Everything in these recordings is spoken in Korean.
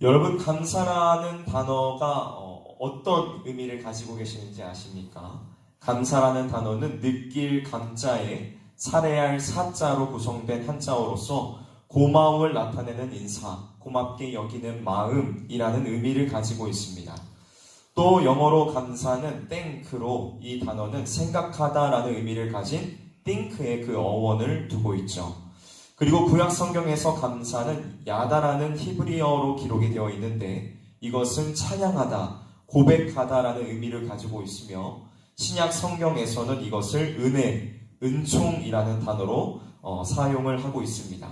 여러분, 감사라는 단어가 어떤 의미를 가지고 계시는지 아십니까? 감사라는 단어는 느낄 감자에 살해할 사자로 구성된 한자어로서 고마움을 나타내는 인사, 고맙게 여기는 마음이라는 의미를 가지고 있습니다. 또 영어로 감사는 thank로 이 단어는 생각하다라는 의미를 가진 think의 그 어원을 두고 있죠. 그리고 구약 성경에서 감사는 야다라는 히브리어로 기록이 되어 있는데 이것은 찬양하다, 고백하다라는 의미를 가지고 있으며 신약 성경에서는 이것을 은혜, 은총이라는 단어로 사용을 하고 있습니다.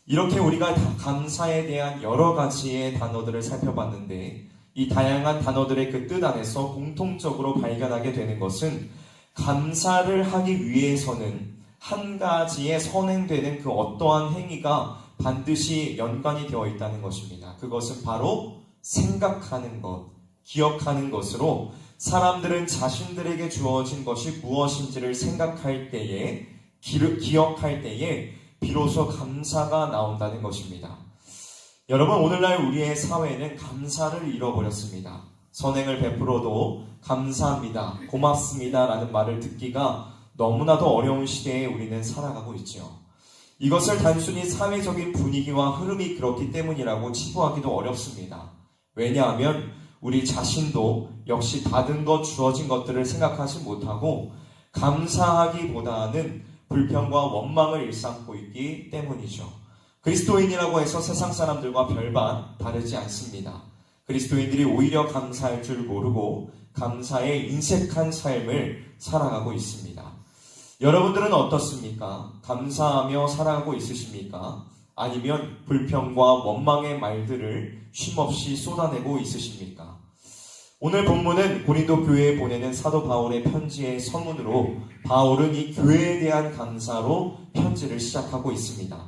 이렇게 우리가 감사에 대한 여러 가지의 단어들을 살펴봤는데 이 다양한 단어들의 그 뜻 안에서 공통적으로 발견하게 되는 것은 감사를 하기 위해서는 한 가지에 선행되는 그 어떠한 행위가 반드시 연관이 되어 있다는 것입니다. 그것은 바로 생각하는 것, 기억하는 것으로 사람들은 자신들에게 주어진 것이 무엇인지를 생각할 때에, 기억할 때에 비로소 감사가 나온다는 것입니다. 여러분, 오늘날 우리의 사회는 감사를 잃어버렸습니다. 선행을 베풀어도 감사합니다, 고맙습니다 라는 말을 듣기가 너무나도 어려운 시대에 우리는 살아가고 있죠. 이것을 단순히 사회적인 분위기와 흐름이 그렇기 때문이라고 치부하기도 어렵습니다. 왜냐하면 우리 자신도 역시 받은 것, 주어진 것들을 생각하지 못하고 감사하기보다는 불평과 원망을 일삼고 있기 때문이죠. 그리스도인이라고 해서 세상 사람들과 별반 다르지 않습니다. 그리스도인들이 오히려 감사할 줄 모르고 감사에 인색한 삶을 살아가고 있습니다. 여러분들은 어떻습니까? 감사하며 살아가고 있으십니까? 아니면 불평과 원망의 말들을 쉼없이 쏟아내고 있으십니까? 오늘 본문은 고린도 교회에 보내는 사도 바울의 편지의 서문으로 바울은 이 교회에 대한 감사로 편지를 시작하고 있습니다.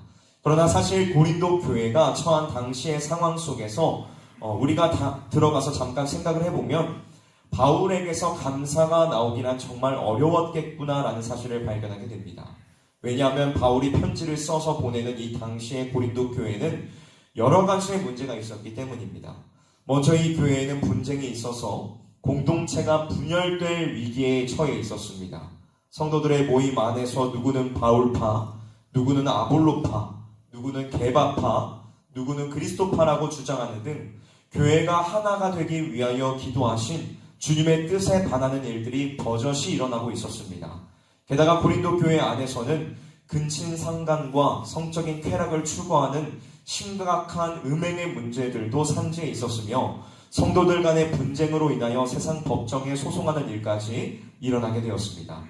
그러나 사실 고린도 교회가 처한 당시의 상황 속에서 우리가 들어가서 잠깐 생각을 해보면 바울에게서 감사가 나오기란 정말 어려웠겠구나라는 사실을 발견하게 됩니다. 왜냐하면 바울이 편지를 써서 보내는 이 당시의 고린도 교회는 여러 가지의 문제가 있었기 때문입니다. 먼저 이 교회에는 분쟁이 있어서 공동체가 분열될 위기에 처해 있었습니다. 성도들의 모임 안에서 누구는 바울파, 누구는 아볼로파, 누구는 게바파, 누구는 그리스도파라고 주장하는 등 교회가 하나가 되기 위하여 기도하신 주님의 뜻에 반하는 일들이 버젓이 일어나고 있었습니다. 게다가 고린도 교회 안에서는 근친상간과 성적인 쾌락을 추구하는 심각한 음행의 문제들도 산재해 있었으며 성도들 간의 분쟁으로 인하여 세상 법정에 소송하는 일까지 일어나게 되었습니다.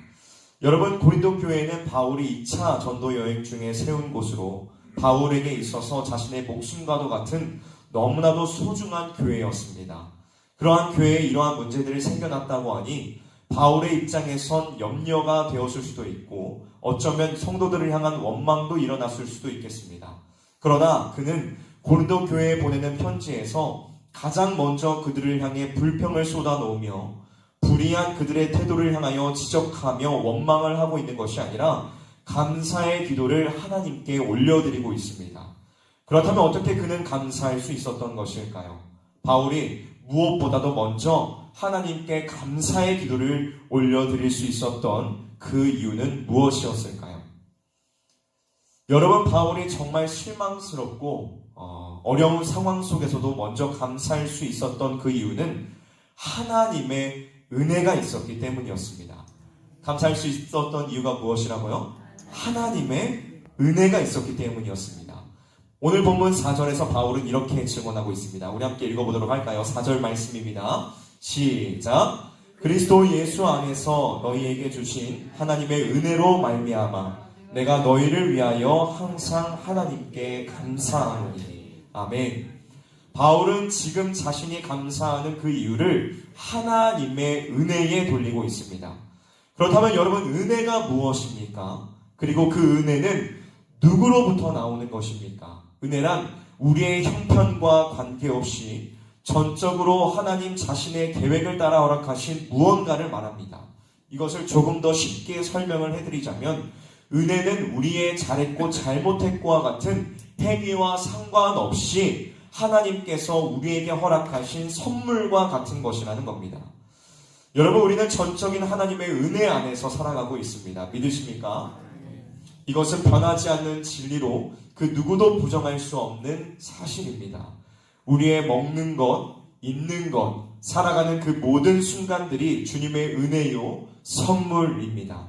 여러분, 고린도 교회는 바울이 2차 전도 여행 중에 세운 곳으로 바울에게 있어서 자신의 목숨과도 같은 너무나도 소중한 교회였습니다. 그러한 교회에 이러한 문제들이 생겨났다고 하니 바울의 입장에선 염려가 되었을 수도 있고 어쩌면 성도들을 향한 원망도 일어났을 수도 있겠습니다. 그러나 그는 고린도 교회에 보내는 편지에서 가장 먼저 그들을 향해 불평을 쏟아놓으며 불의한 그들의 태도를 향하여 지적하며 원망을 하고 있는 것이 아니라 감사의 기도를 하나님께 올려드리고 있습니다. 그렇다면 어떻게 그는 감사할 수 있었던 것일까요? 바울이 무엇보다도 먼저 하나님께 감사의 기도를 올려드릴 수 있었던 그 이유는 무엇이었을까요? 여러분, 바울이 정말 실망스럽고 어려운 상황 속에서도 먼저 감사할 수 있었던 그 이유는 하나님의 은혜가 있었기 때문이었습니다. 감사할 수 있었던 이유가 무엇이라고요? 하나님의 은혜가 있었기 때문이었습니다. 오늘 본문 4절에서 바울은 이렇게 증언하고 있습니다. 우리 함께 읽어보도록 할까요? 4절 말씀입니다. 시작. 그리스도 예수 안에서 너희에게 주신 하나님의 은혜로 말미암아 내가 너희를 위하여 항상 하나님께 감사하노니. 아멘. 바울은 지금 자신이 감사하는 그 이유를 하나님의 은혜에 돌리고 있습니다. 그렇다면 여러분, 은혜가 무엇입니까? 그리고 그 은혜는 누구로부터 나오는 것입니까? 은혜란 우리의 형편과 관계없이 전적으로 하나님 자신의 계획을 따라 허락하신 무언가를 말합니다. 이것을 조금 더 쉽게 설명을 해드리자면 은혜는 우리의 잘했고 잘못했고와 같은 행위와 상관없이 하나님께서 우리에게 허락하신 선물과 같은 것이라는 겁니다. 여러분, 우리는 전적인 하나님의 은혜 안에서 살아가고 있습니다. 믿으십니까? 이것은 변하지 않는 진리로 그 누구도 부정할 수 없는 사실입니다. 우리의 먹는 것, 입는 것, 살아가는 그 모든 순간들이 주님의 은혜요, 선물입니다.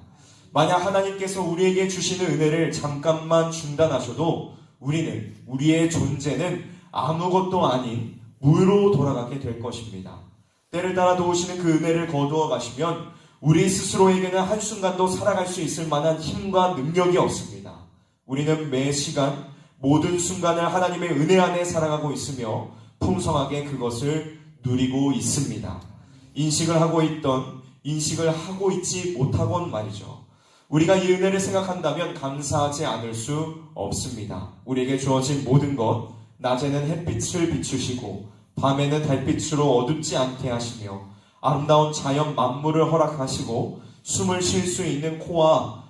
만약 하나님께서 우리에게 주시는 은혜를 잠깐만 중단하셔도 우리의 존재는 아무것도 아닌 무로 돌아가게 될 것입니다. 때를 따라 도우시는 그 은혜를 거두어 가시면 우리 스스로에게는 한순간도 살아갈 수 있을 만한 힘과 능력이 없습니다. 우리는 매 시간 모든 순간을 하나님의 은혜 안에 살아가고 있으며 풍성하게 그것을 누리고 있습니다. 인식을 하고 있지 못하곤 말이죠. 우리가 이 은혜를 생각한다면 감사하지 않을 수 없습니다. 우리에게 주어진 모든 것, 낮에는 햇빛을 비추시고 밤에는 달빛으로 어둡지 않게 하시며 아름다운 자연 만물을 허락하시고 숨을 쉴 수 있는 코와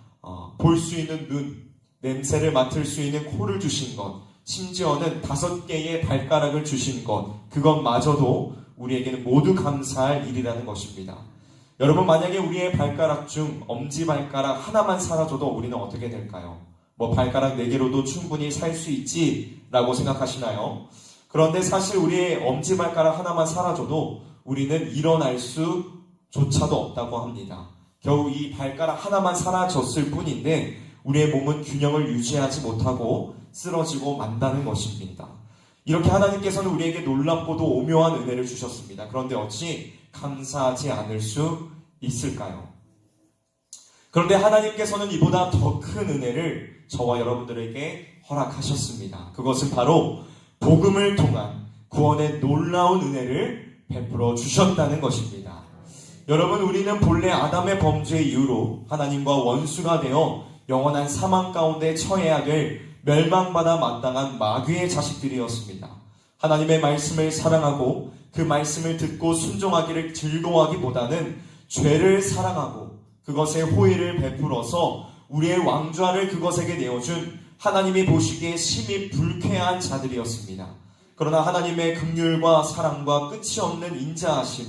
볼 수 있는 눈, 냄새를 맡을 수 있는 코를 주신 것, 심지어는 5개의 발가락을 주신 것, 그것마저도 우리에게는 모두 감사할 일이라는 것입니다. 여러분, 만약에 우리의 발가락 중 엄지발가락 하나만 사라져도 우리는 어떻게 될까요? 발가락 4개로도 충분히 살 수 있지라고 생각하시나요? 그런데 사실 우리의 엄지발가락 하나만 사라져도 우리는 일어날 수조차도 없다고 합니다. 겨우 이 발가락 하나만 사라졌을 뿐인데 우리의 몸은 균형을 유지하지 못하고 쓰러지고 만다는 것입니다. 이렇게 하나님께서는 우리에게 놀랍고도 오묘한 은혜를 주셨습니다. 그런데 어찌 감사하지 않을 수 있을까요? 그런데 하나님께서는 이보다 더 큰 은혜를 저와 여러분들에게 허락하셨습니다. 그것은 바로 복음을 통한 구원의 놀라운 은혜를 베풀어 주셨다는 것입니다. 여러분, 우리는 본래 아담의 범죄 이후로 하나님과 원수가 되어 영원한 사망 가운데 처해야 될 멸망받아 마땅한 마귀의 자식들이었습니다. 하나님의 말씀을 사랑하고 그 말씀을 듣고 순종하기를 즐거워하기보다는 죄를 사랑하고 그것에 호의를 베풀어서 우리의 왕좌를 그것에게 내어준 하나님이 보시기에 심히 불쾌한 자들이었습니다. 그러나 하나님의 긍휼과 사랑과 끝이 없는 인자하심,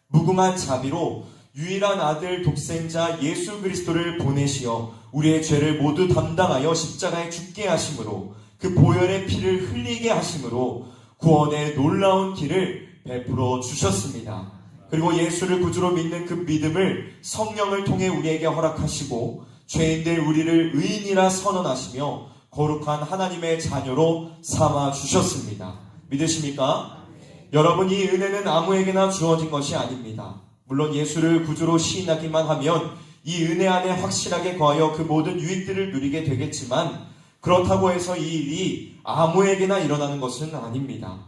무궁한 자비로 유일한 아들 독생자 예수 그리스도를 보내시어 우리의 죄를 모두 담당하여 십자가에 죽게 하심으로 그 보혈의 피를 흘리게 하심으로 구원의 놀라운 길을 베풀어 주셨습니다. 그리고 예수를 구주로 믿는 그 믿음을 성령을 통해 우리에게 허락하시고 죄인들 우리를 의인이라 선언하시며 거룩한 하나님의 자녀로 삼아 주셨습니다. 믿으십니까? 여러분, 이 은혜는 아무에게나 주어진 것이 아닙니다. 물론 예수를 구주로 시인하기만 하면 이 은혜 안에 확실하게 거하여 그 모든 유익들을 누리게 되겠지만 그렇다고 해서 이 일이 아무에게나 일어나는 것은 아닙니다.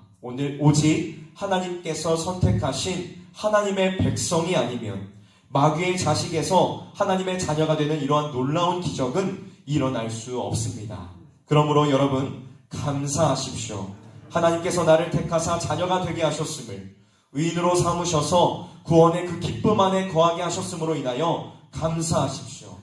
오직 하나님께서 선택하신 하나님의 백성이 아니면 마귀의 자식에서 하나님의 자녀가 되는 이러한 놀라운 기적은 일어날 수 없습니다. 그러므로 여러분, 감사하십시오. 하나님께서 나를 택하사 자녀가 되게 하셨음을, 의인으로 삼으셔서 구원의 그 기쁨 안에 거하게 하셨음으로 인하여 감사하십시오.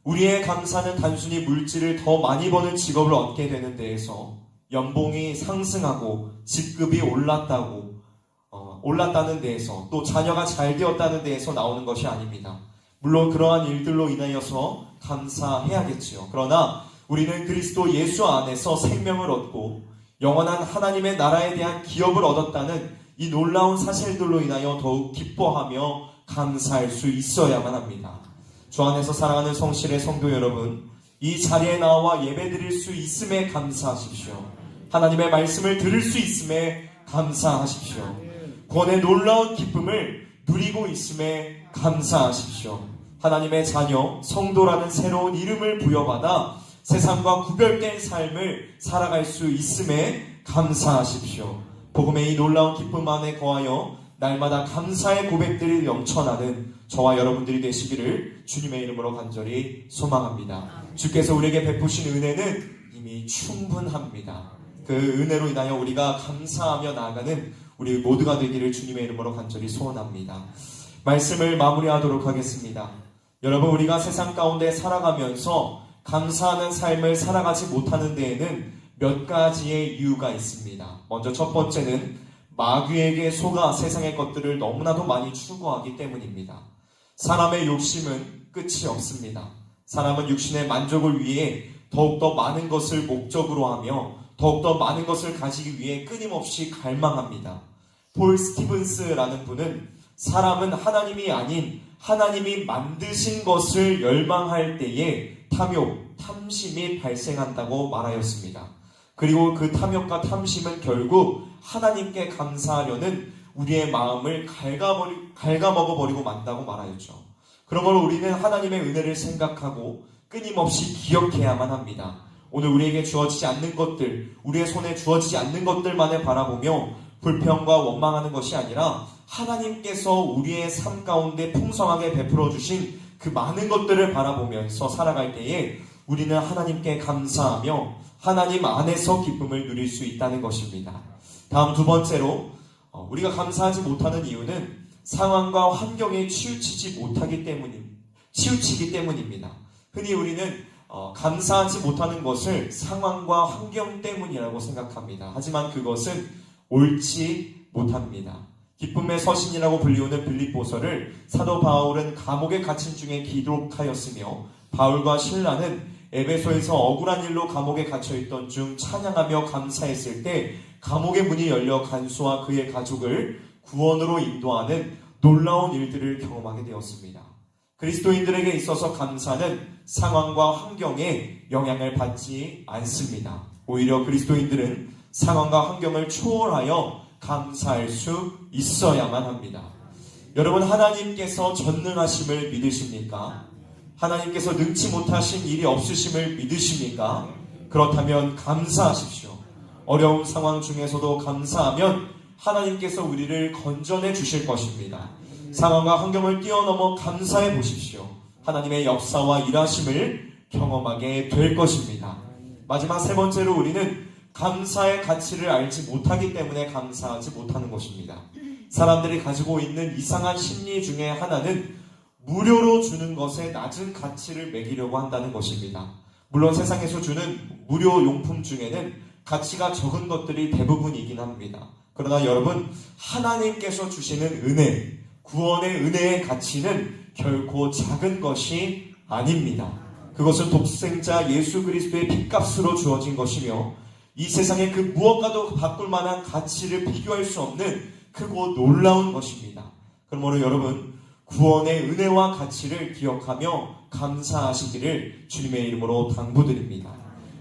우리의 감사는 단순히 물질을 더 많이 버는 직업을 얻게 되는 데에서 연봉이 상승하고 직급이 올랐다는 데에서 또 자녀가 잘 되었다는 데에서 나오는 것이 아닙니다. 물론 그러한 일들로 인하여서 감사해야겠지요. 그러나 우리는 그리스도 예수 안에서 생명을 얻고 영원한 하나님의 나라에 대한 기업을 얻었다는 이 놀라운 사실들로 인하여 더욱 기뻐하며 감사할 수 있어야만 합니다. 주 안에서 사랑하는 성실의 성도 여러분, 이 자리에 나와 예배드릴 수 있음에 감사하십시오. 하나님의 말씀을 들을 수 있음에 감사하십시오. 구원의 놀라운 기쁨을 누리고 있음에 감사하십시오. 하나님의 자녀, 성도라는 새로운 이름을 부여받아 세상과 구별된 삶을 살아갈 수 있음에 감사하십시오. 복음의 이 놀라운 기쁨 안에 거하여 날마다 감사의 고백들이 넘쳐나는 저와 여러분들이 되시기를 주님의 이름으로 간절히 소망합니다. 주께서 우리에게 베푸신 은혜는 이미 충분합니다. 그 은혜로 인하여 우리가 감사하며 나아가는 우리 모두가 되기를 주님의 이름으로 간절히 소원합니다. 말씀을 마무리하도록 하겠습니다. 여러분, 우리가 세상 가운데 살아가면서 감사하는 삶을 살아가지 못하는 데에는 몇 가지의 이유가 있습니다. 먼저 첫 번째는 마귀에게 속아 세상의 것들을 너무나도 많이 추구하기 때문입니다. 사람의 욕심은 끝이 없습니다. 사람은 육신의 만족을 위해 더욱더 많은 것을 목적으로 하며 더욱더 많은 것을 가지기 위해 끊임없이 갈망합니다. 폴 스티븐스라는 분은 사람은 하나님이 아닌 하나님이 만드신 것을 열망할 때에 탐욕, 탐심이 발생한다고 말하였습니다. 그리고 그 탐욕과 탐심은 결국 하나님께 감사하려는 우리의 마음을 갉아먹어버리고 만다고 말하였죠. 그러므로 우리는 하나님의 은혜를 생각하고 끊임없이 기억해야만 합니다. 오늘 우리에게 주어지지 않는 것들, 우리의 손에 주어지지 않는 것들만을 바라보며 불평과 원망하는 것이 아니라 하나님께서 우리의 삶 가운데 풍성하게 베풀어 주신 그 많은 것들을 바라보면서 살아갈 때에 우리는 하나님께 감사하며 하나님 안에서 기쁨을 누릴 수 있다는 것입니다. 다음 두 번째로 우리가 감사하지 못하는 이유는 상황과 환경에 치우치기 때문입니다. 흔히 우리는 감사하지 못하는 것을 상황과 환경 때문이라고 생각합니다. 하지만 그것은 옳지 못합니다. 기쁨의 서신이라고 불리우는 빌립보서를 사도 바울은 감옥에 갇힌 중에 기록하였으며 바울과 실라는 에베소에서 억울한 일로 감옥에 갇혀있던 중 찬양하며 감사했을 때 감옥의 문이 열려 간수와 그의 가족을 구원으로 인도하는 놀라운 일들을 경험하게 되었습니다. 그리스도인들에게 있어서 감사는 상황과 환경에 영향을 받지 않습니다. 오히려 그리스도인들은 상황과 환경을 초월하여 감사할 수 있어야만 합니다. 여러분, 하나님께서 전능하심을 믿으십니까? 하나님께서 능치 못하신 일이 없으심을 믿으십니까? 그렇다면 감사하십시오. 어려운 상황 중에서도 감사하면 하나님께서 우리를 건져내 주실 것입니다. 상황과 환경을 뛰어넘어 감사해 보십시오. 하나님의 역사와 일하심을 경험하게 될 것입니다. 마지막 세 번째로 우리는 감사의 가치를 알지 못하기 때문에 감사하지 못하는 것입니다. 사람들이 가지고 있는 이상한 심리 중에 하나는 무료로 주는 것에 낮은 가치를 매기려고 한다는 것입니다. 물론 세상에서 주는 무료 용품 중에는 가치가 적은 것들이 대부분이긴 합니다. 그러나 여러분, 하나님께서 주시는 은혜, 구원의 은혜의 가치는 결코 작은 것이 아닙니다. 그것은 독생자 예수 그리스도의 핏값으로 주어진 것이며 이 세상에 그 무엇과도 바꿀 만한 가치를 비교할 수 없는 크고 놀라운 것입니다. 그러므로 여러분, 구원의 은혜와 가치를 기억하며 감사하시기를 주님의 이름으로 당부드립니다.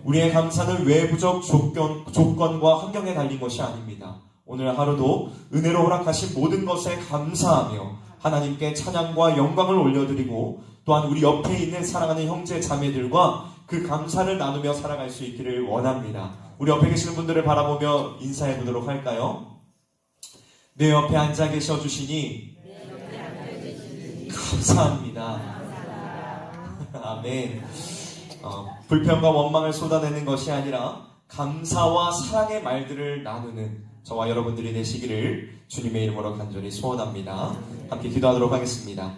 우리의 감사는 외부적 조건과 환경에 달린 것이 아닙니다. 오늘 하루도 은혜로 허락하신 모든 것에 감사하며 하나님께 찬양과 영광을 올려드리고 또한 우리 옆에 있는 사랑하는 형제 자매들과 그 감사를 나누며 살아갈 수 있기를 원합니다. 우리 옆에 계시는 분들을 바라보며 인사해 보도록 할까요? 내 옆에 앉아 계셔 주시니 감사합니다. 아멘. 불평과 원망을 쏟아내는 것이 아니라 감사와 사랑의 말들을 나누는 저와 여러분들이 되시기를 주님의 이름으로 간절히 소원합니다. 함께 기도하도록 하겠습니다.